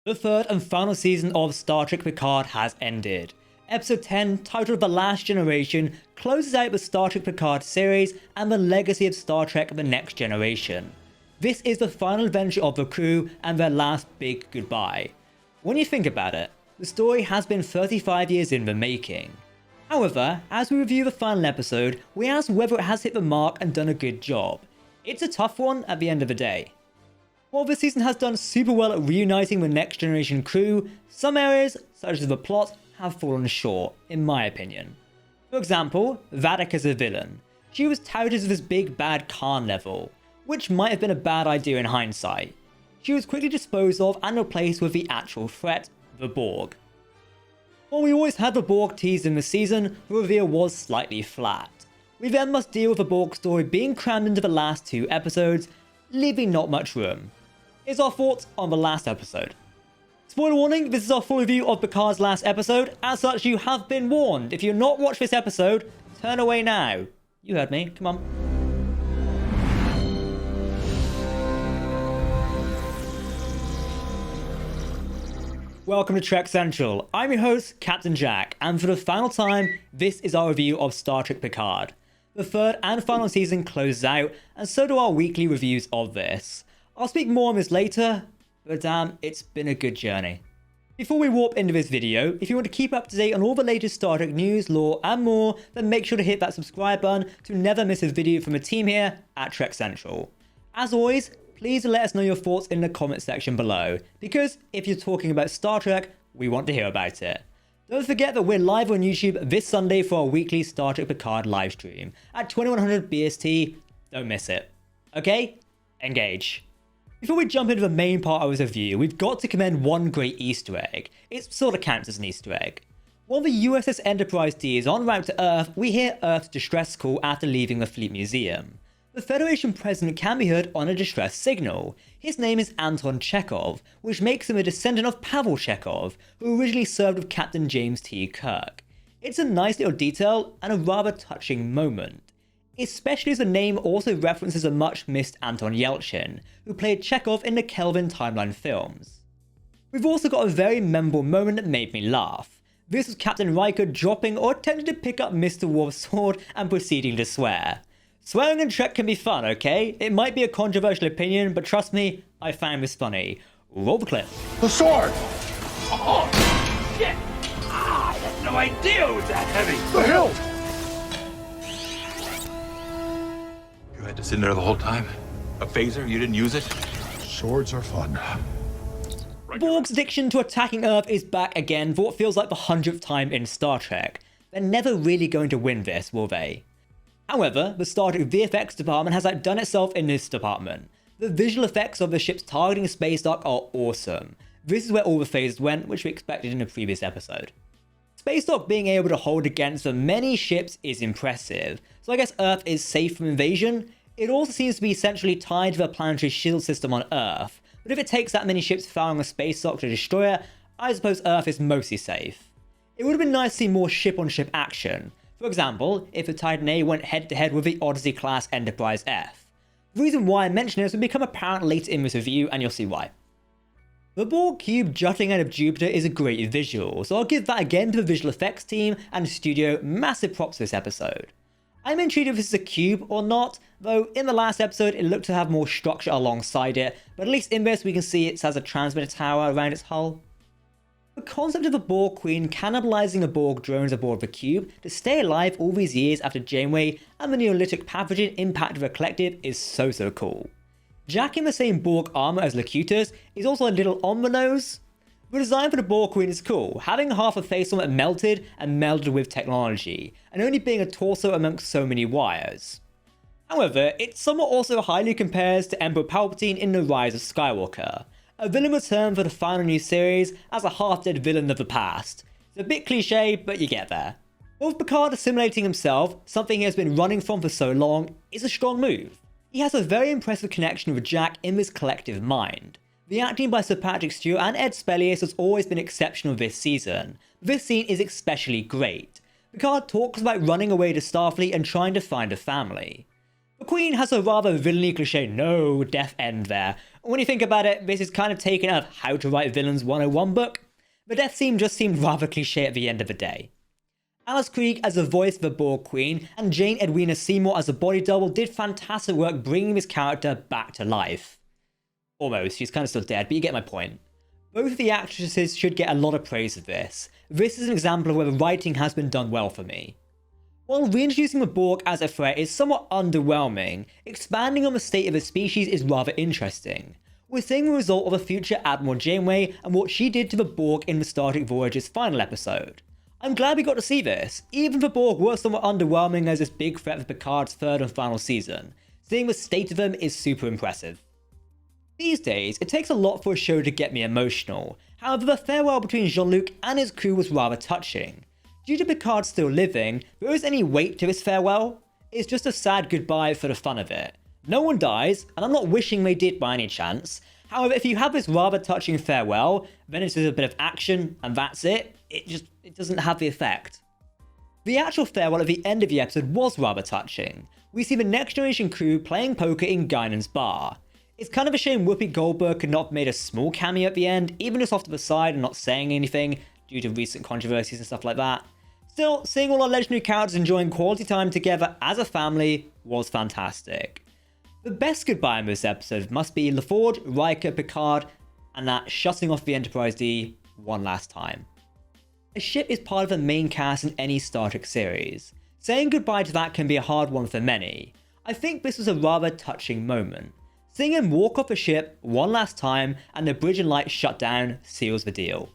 The third and final season of Star Trek Picard has ended. Episode 10, titled The Last Generation, closes out the Star Trek Picard series and the legacy of Star Trek The Next Generation. This is the final adventure of the crew and their last big goodbye. When you think about it, the story has been 35 years in the making. However, as we review the final episode, we ask whether it has hit the mark and done a good job. It's a tough one at the end of the day. While this season has done super well at reuniting the Next Generation crew, some areas, such as the plot, have fallen short, in my opinion. For example, Vadic as a villain. She was touted as this big bad Khan level, which might have been a bad idea in hindsight. She was quickly disposed of and replaced with the actual threat, the Borg. While we always had the Borg teased in the season, the reveal was slightly flat. We then must deal with the Borg story being crammed into the last two episodes, leaving not much room. Here's our thoughts on the last episode. Spoiler warning, this is our full review of Picard's last episode. As such, you have been warned. If you've not watched this episode, turn away now. You heard me, come on. Welcome to Trek Central. I'm your host, Captain Jack, and for the final time, this is our review of Star Trek Picard. The third and final season closes out, and so do our weekly reviews of this. I'll speak more on this later, but damn, it's been a good journey. Before we warp into this video, if you want to keep up to date on all the latest Star Trek news, lore, and more, then make sure to hit that subscribe button to never miss a video from the team here at Trek Central. As always, please let us know your thoughts in the comment section below, because if you're talking about Star Trek, we want to hear about it. Don't forget that we're live on YouTube this Sunday for our weekly Star Trek Picard livestream at 2100 BST. Don't miss it. Okay? Engage. Before we jump into the main part of this review, we've got to commend one great Easter egg. It sort of counts as an Easter egg. While the USS Enterprise D is en route to Earth, we hear Earth's distress call after leaving the Fleet Museum. The Federation president can be heard on a distress signal. His name is Anton Chekhov, which makes him a descendant of Pavel Chekhov, who originally served with Captain James T. Kirk. It's a nice little detail and a rather touching moment, especially as the name also references a much-missed Anton Yelchin, who played Chekhov in the Kelvin timeline films. We've also got a very memorable moment that made me laugh. This was Captain Riker dropping or attempting to pick up Mr. Worf's sword and proceeding to swear. Swearing in Trek can be fun, okay? It might be a controversial opinion, but trust me, I found this funny. Roll the clip. The sword! Oh, shit! I had no idea it was that heavy! The hilt! You had to sit there the whole time? A phaser? You didn't use it? Swords are fun. Borg's addiction to attacking Earth is back again for what feels like the 100th time in Star Trek. They're never really going to win this, will they? However, the Star Trek VFX department has outdone itself in this department. The visual effects of the ships targeting space dock are awesome. This is where all the phasers went, which we expected in a previous episode. Space dock being able to hold against the many ships is impressive, so I guess Earth is safe from invasion. It also seems to be essentially tied to the planetary shield system on Earth, but if it takes that many ships firing a space dock to destroy it, I suppose Earth is mostly safe. It would have been nice to see more ship-on-ship action. For example, if the Titan A went head-to-head with the Odyssey-class Enterprise F. The reason why I mention this will become apparent later in this review, and you'll see why. The Borg cube jutting out of Jupiter is a great visual, so I'll give that again to the visual effects team and the studio massive props for this episode. I'm intrigued if this is a cube or not, though in the last episode it looked to have more structure alongside it, but at least in this we can see it has a transmitter tower around its hull. The concept of a Borg Queen cannibalizing a Borg drones aboard the cube to stay alive all these years after Janeway and the Neolithic pathogen impacted the collective is so cool. Jack in the same Borg armor as Locutus is also a little on the nose. The design for the Borg Queen is cool, having half a face on it melted and melded with technology, and only being a torso amongst so many wires. However, it somewhat also highly compares to Emperor Palpatine in The Rise of Skywalker, a villain returned for the final new series as a half-dead villain of the past. It's a bit cliche, but you get there. With Picard assimilating himself, something he has been running from for so long, is a strong move. He has a very impressive connection with Jack in this collective mind. The acting by Sir Patrick Stewart and Ed Spelius has always been exceptional this season. This scene is especially great. Picard talks about running away to Starfleet and trying to find a family. The Queen has a rather villainy cliche no death end there. When you think about it, this is kind of taken out of How to Write Villains 101 book. The death scene just seemed rather cliche at the end of the day. Alice Krige as the voice of the Borg Queen and Jane Edwina Seymour as a body double did fantastic work bringing this character back to life. Almost, she's kind of still dead, but you get my point. Both of the actresses should get a lot of praise for this. This is an example of where the writing has been done well for me. While reintroducing the Borg as a threat is somewhat underwhelming, expanding on the state of the species is rather interesting. We're seeing the result of a future Admiral Janeway and what she did to the Borg in the Star Trek Voyager's final episode. I'm glad we got to see this, even if the Borg were somewhat underwhelming as this big threat for Picard's third and final season. Seeing the state of them is super impressive. These days, it takes a lot for a show to get me emotional. However, the farewell between Jean-Luc and his crew was rather touching. Due to Picard still living, there isn't any weight to his farewell. It's just a sad goodbye for the fun of it. No one dies, and I'm not wishing they did by any chance. However, if you have this rather touching farewell, then it's just a bit of action, and that's it. It doesn't have the effect. The actual farewell at the end of the episode was rather touching. We see the Next Generation crew playing poker in Guinan's bar. It's kind of a shame Whoopi Goldberg could not have made a small cameo at the end, even just off to the side and not saying anything due to recent controversies and stuff like that. Still, seeing all our legendary characters enjoying quality time together as a family was fantastic. The best goodbye in this episode must be LaForge, Riker, Picard, and that shutting off the Enterprise D one last time. A ship is part of the main cast in any Star Trek series. Saying goodbye to that can be a hard one for many. I think this was a rather touching moment. Seeing him walk off the ship one last time and the bridge and lights shut down seals the deal.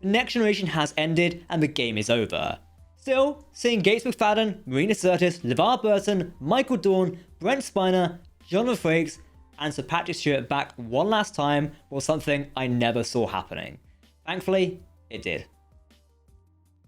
The Next Generation has ended and the game is over. Still, seeing Gates McFadden, Marina Sirtis, LeVar Burton, Michael Dorn, Brent Spiner, Jonathan Frakes, and Sir Patrick Stewart back one last time was something I never saw happening. Thankfully, it did.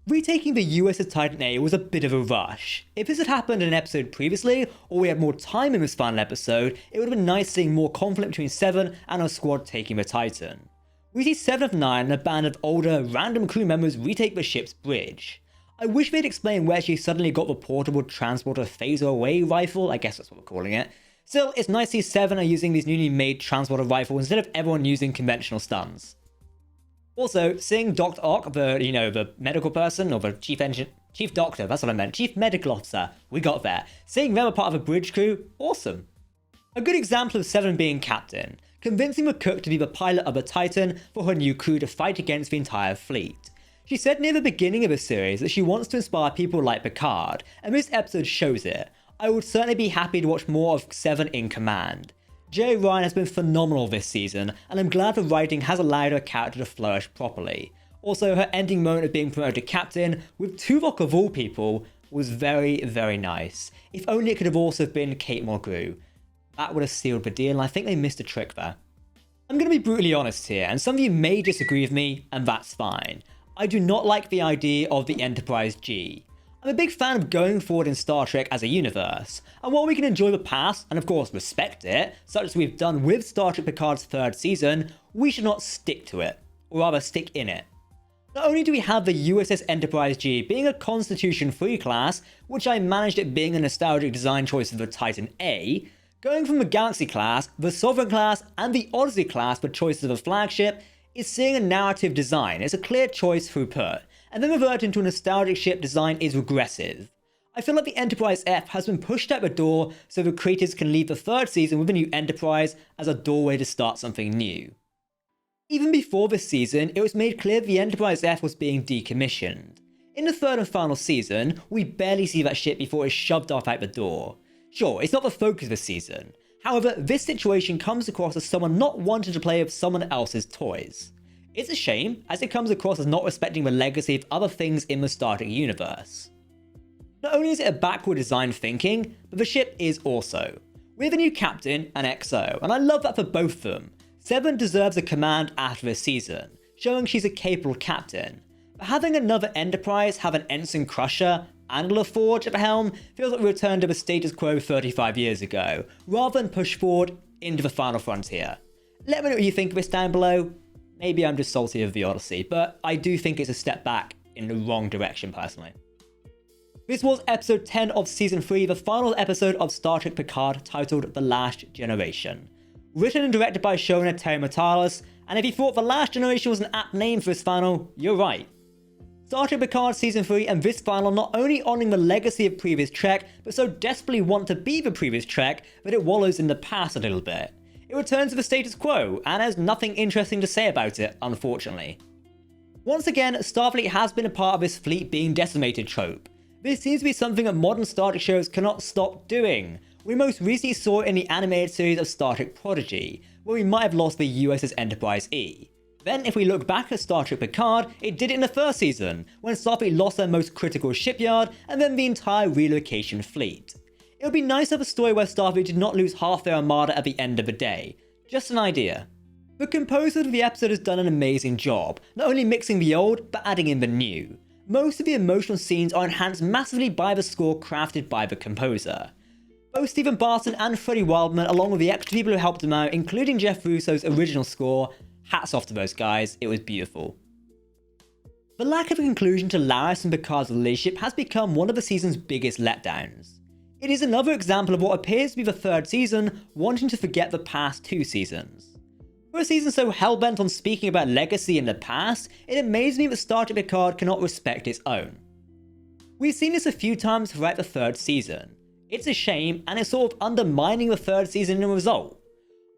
Retaking the USS Titan A was a bit of a rush. If this had happened in an episode previously, or we had more time in this final episode, it would have been nice seeing more conflict between Seven and her squad taking the Titan. We see 7 of 9 and a band of older, random crew members retake the ship's bridge. I wish they'd explain where she suddenly got the portable transporter phaser away rifle, I guess that's what we're calling it. Still, it's nice to see 7 are using these newly made transporter rifles instead of everyone using conventional stuns. Also, seeing Dr. Ock, the medical person, or the chief doctor, that's what I meant, chief medical officer, we got there. Seeing them a part of a bridge crew, awesome. A good example of 7 being captain, convincing the cook to be the pilot of the Titan for her new crew to fight against the entire fleet. She said near the beginning of the series that she wants to inspire people like Picard, and this episode shows it. I would certainly be happy to watch more of 7 in command. Jay Ryan has been phenomenal this season, and I'm glad the writing has allowed her character to flourish properly. Also, her ending moment of being promoted to captain, with Tuvok of all people, was very, very nice. If only it could have also been Kate Mulgrew. That would have sealed the deal, and I think they missed a trick there. I'm going to be brutally honest here, and some of you may disagree with me, and that's fine. I do not like the idea of the Enterprise G. I'm a big fan of going forward in Star Trek as a universe, and while we can enjoy the past and of course respect it, such as we've done with Star Trek Picard's 3rd season, we should not stick to it, or rather stick in it. Not only do we have the USS Enterprise G being a Constitution-free class, which I managed it being a nostalgic design choice of the Titan A, going from the Galaxy class, the Sovereign class, and the Odyssey class for choices of a flagship is seeing a narrative design as a clear choice through put, and then reverting to a nostalgic ship design is regressive. I feel like the Enterprise F has been pushed out the door so the creators can leave the 3rd season with a new Enterprise as a doorway to start something new. Even before this season, it was made clear the Enterprise F was being decommissioned. In the 3rd and final season, we barely see that ship before it's shoved off out the door. Sure, it's not the focus of the season. However, this situation comes across as someone not wanting to play with someone else's toys. It's a shame, as it comes across as not respecting the legacy of other things in the Star Trek universe. Not only is it a backward design thinking, but the ship is also. We have a new captain and XO, and I love that for both of them. 7 deserves a command after this season, showing she's a capable captain. But having another Enterprise have an Ensign Crusher and LaForge at the helm feels like we returned to the status quo 35 years ago, rather than push forward into the final frontier. Let me know what you think of this down below. Maybe I'm just salty of the Odyssey, but I do think it's a step back in the wrong direction personally. This was episode 10 of season 3, the final episode of Star Trek Picard, titled The Last Generation. Written and directed by showrunner Terry Matalas, and if you thought The Last Generation was an apt name for this final, you're right. Star Trek Picard Season 3 and this final not only honouring the legacy of previous Trek, but so desperately want to be the previous Trek that it wallows in the past a little bit. It returns to the status quo, and has nothing interesting to say about it, unfortunately. Once again, Starfleet has been a part of this fleet being decimated trope. This seems to be something that modern Star Trek shows cannot stop doing. We most recently saw it in the animated series of Star Trek Prodigy, where we might have lost the USS Enterprise E. Then, if we look back at Star Trek Picard, it did it in the first season, when Starfleet lost their most critical shipyard, and then the entire relocation fleet. It would be nice to have a story where Starfleet did not lose half their armada at the end of the day. Just an idea. The composer of the episode has done an amazing job, not only mixing the old, but adding in the new. Most of the emotional scenes are enhanced massively by the score crafted by the composer. Both Stephen Barton and Freddie Wildman, along with the extra people who helped them out, including Jeff Russo's original score, hats off to those guys, it was beautiful. The lack of a conclusion to Laris and Picard's relationship has become one of the season's biggest letdowns. It is another example of what appears to be the third season wanting to forget the past 2 seasons. For a season so hellbent on speaking about legacy in the past, it amazes me that Star Trek Picard cannot respect its own. We've seen this a few times throughout the third season. It's a shame, and it's sort of undermining the third season in a result.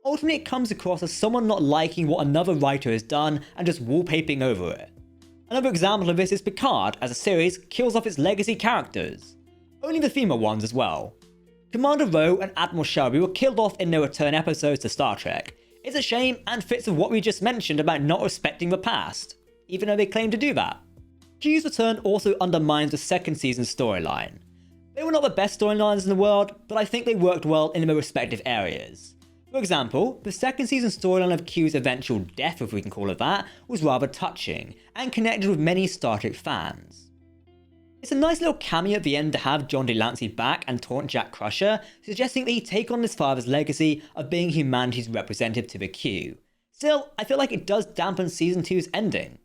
Ultimately, it comes across as someone not liking what another writer has done and just wallpapering over it. Another example of this is Picard, as a series, kills off its legacy characters. Only the female ones as well. Commander Rowe and Admiral Shelby were killed off in their return episodes to Star Trek. It's a shame and fits with what we just mentioned about not respecting the past, even though they claim to do that. Q's return also undermines the second season's storyline. They were not the best storylines in the world, but I think they worked well in their respective areas. For example, the second season storyline of Q's eventual death, if we can call it that, was rather touching, and connected with many Star Trek fans. It's a nice little cameo at the end to have John Delancey back and taunt Jack Crusher, suggesting that he take on his father's legacy of being humanity's representative to the Q. Still, I feel like it does dampen season 2's ending.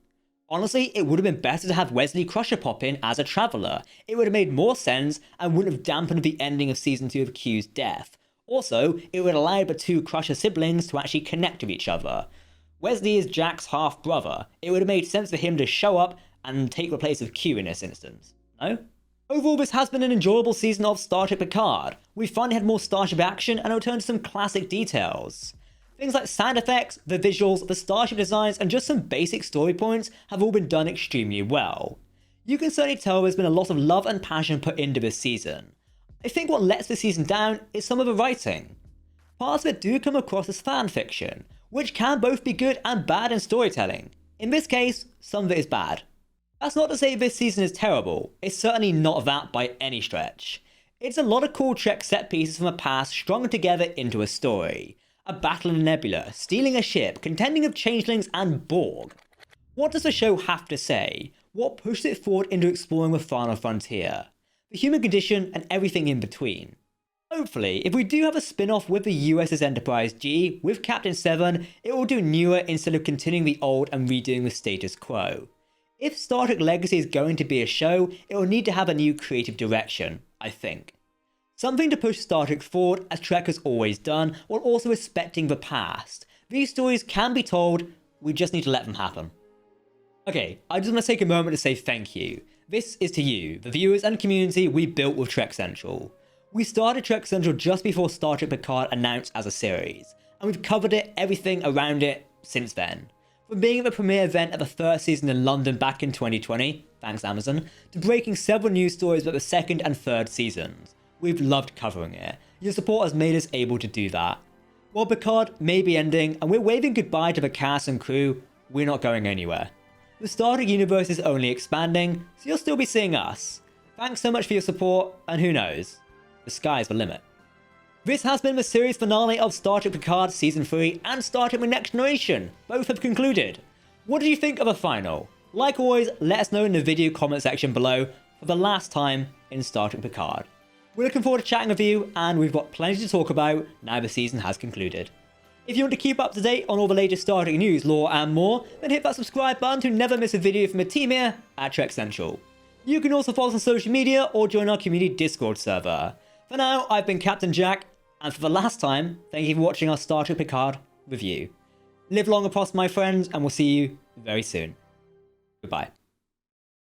Honestly, it would have been better to have Wesley Crusher pop in as a traveller. It would have made more sense and wouldn't have dampened the ending of season 2 of Q's death. Also, it would allow the 2 Crusher siblings to actually connect with each other. Wesley is Jack's half-brother. It would have made sense for him to show up and take the place of Q in this instance. No? Overall, this has been an enjoyable season of Star Trek Picard. We finally had more starship action and a return to some classic details. Things like sound effects, the visuals, the starship designs, and just some basic story points have all been done extremely well. You can certainly tell there's been a lot of love and passion put into this season. I think what lets this season down is some of the writing. Parts of it do come across as fan fiction, which can both be good and bad in storytelling. In this case, some of it is bad. That's not to say this season is terrible, it's certainly not that by any stretch. It's a lot of cool Trek set pieces from the past strung together into a story. A battle in a nebula, stealing a ship, contending with changelings and Borg. What does the show have to say? What pushes it forward into exploring the final frontier? The human condition and everything in between. Hopefully, if we do have a spin-off with the USS Enterprise G, with Captain 7, it will do newer instead of continuing the old and redoing the status quo. If Star Trek Legacy is going to be a show, it will need to have a new creative direction, I think. Something to push Star Trek forward, as Trek has always done, while also respecting the past. These stories can be told, we just need to let them happen. Okay, I just want to take a moment to say thank you. This is to you, the viewers and community we built with Trek Central. We started Trek Central just before Star Trek Picard announced as a series, and we've covered it, everything around it, since then. From being at the premiere event of the first season in London back in 2020, thanks Amazon, to breaking several news stories about the second and third seasons. We've loved covering it. Your support has made us able to do that. While Picard may be ending, and we're waving goodbye to the cast and crew, we're not going anywhere. The Star Trek universe is only expanding, so you'll still be seeing us. Thanks so much for your support, and who knows, the sky's the limit. This has been the series finale of Star Trek Picard Season 3 and Star Trek The Next Generation. Both have concluded. What did you think of the final? Like always, let us know in the video comment section below for the last time in Star Trek Picard. We're looking forward to chatting with you, and we've got plenty to talk about now the season has concluded. If you want to keep up to date on all the latest Star Trek news, lore, and more, then hit that subscribe button to never miss a video from the team here at Trek Central. You can also follow us on social media or join our community Discord server. For now, I've been Captain Jack, and for the last time, thank you for watching our Star Trek Picard review. Live long and prosper, my friends, and we'll see you very soon. Goodbye.